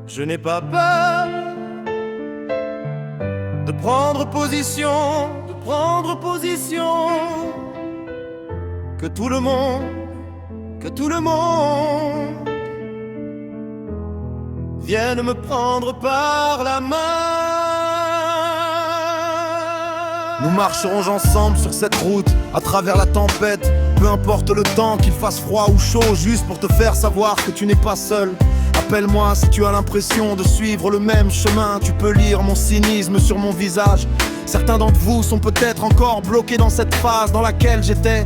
Je n'ai pas peur de prendre position, que tout le monde vienne me prendre par la main. Nous marcherons ensemble sur cette route, à travers la tempête. Peu importe le temps, qu'il fasse froid ou chaud, juste pour te faire savoir que tu n'es pas seul. Appelle-moi si tu as l'impression de suivre le même chemin. Tu peux lire mon cynisme sur mon visage. Certains d'entre vous sont peut-être encore bloqués dans cette phase dans laquelle j'étais.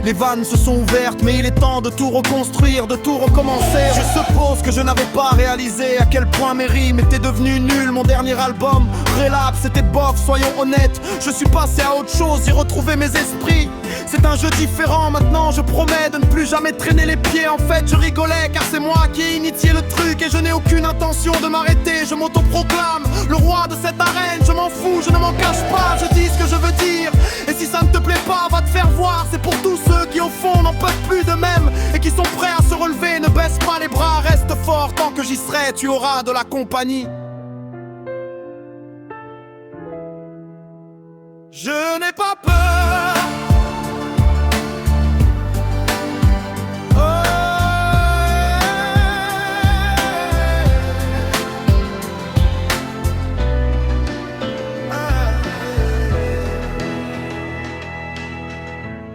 Les vannes se sont ouvertes, mais il est temps de tout reconstruire, de tout recommencer. Je suppose que je n'avais pas réalisé à quel point mes rimes étaient devenues nulles. Mon dernier album, Relapse, c'était bof, soyons honnêtes. Je suis passé à autre chose, y retrouver mes esprits. C'est un jeu différent, maintenant je promets de ne plus jamais traîner les pieds. En fait je rigolais car c'est moi qui ai initié le truc. Et je n'ai aucune intention de m'arrêter, je m'autoproclame le roi de cette arène. Je m'en fous, je ne m'en cache pas, je dis ce que je veux dire. Et si ça ne te plaît pas, va te faire voir. C'est pour tous ceux qui au fond n'en peuvent plus d'eux-mêmes et qui sont prêts à se relever. Ne baisse pas les bras, reste fort, tant que j'y serai, tu auras de la compagnie. Je n'ai pas peur.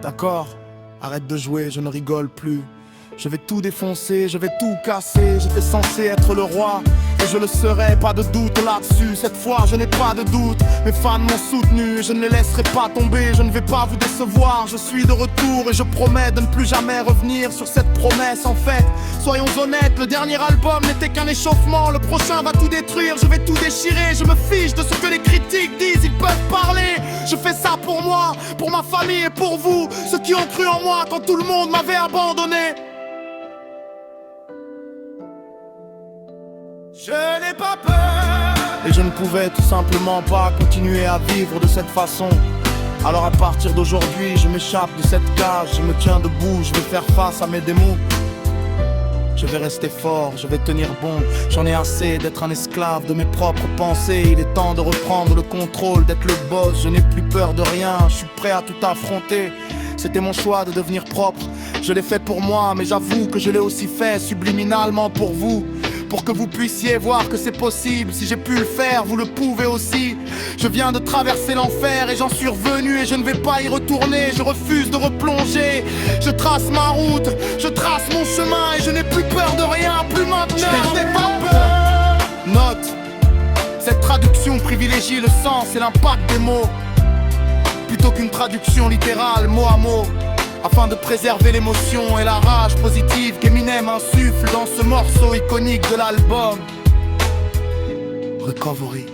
D'accord, arrête de jouer, je ne rigole plus. Je vais tout défoncer, je vais tout casser. J'étais censé être le roi et je le serai, pas de doute là-dessus. Cette fois je n'ai pas de doute, mes fans m'ont soutenu et je ne les laisserai pas tomber. Je ne vais pas vous décevoir, je suis de retour et je promets de ne plus jamais revenir sur cette promesse. En fait, soyons honnêtes, le dernier album n'était qu'un échauffement. Le prochain va tout détruire, je vais tout déchirer. Je me fiche de ce que les critiques disent, ils peuvent parler. Je fais ça pour moi, pour ma famille et pour vous, ceux qui ont cru en moi quand tout le monde m'avait abandonné. Je n'ai pas peur. Et je ne pouvais tout simplement pas continuer à vivre de cette façon. Alors à partir d'aujourd'hui, je m'échappe de cette cage. Je me tiens debout, je vais faire face à mes démons. Je vais rester fort, je vais tenir bon. J'en ai assez d'être un esclave de mes propres pensées. Il est temps de reprendre le contrôle, d'être le boss. Je n'ai plus peur de rien, je suis prêt à tout affronter. C'était mon choix de devenir propre. Je l'ai fait pour moi, mais j'avoue que je l'ai aussi fait subliminalement pour vous. Pour que vous puissiez voir que c'est possible. Si j'ai pu le faire, vous le pouvez aussi. Je viens de traverser l'enfer et j'en suis revenu. Et je ne vais pas y retourner, je refuse de replonger. Je trace ma route, je trace mon chemin. Et je n'ai plus peur de rien, plus maintenant. Je n'ai pas peur. Note, cette traduction privilégie le sens et l'impact des mots plutôt qu'une traduction littérale, mot à mot, afin de préserver l'émotion et la rage positive qu'Eminem insuffle dans ce morceau iconique de l'album Recovery.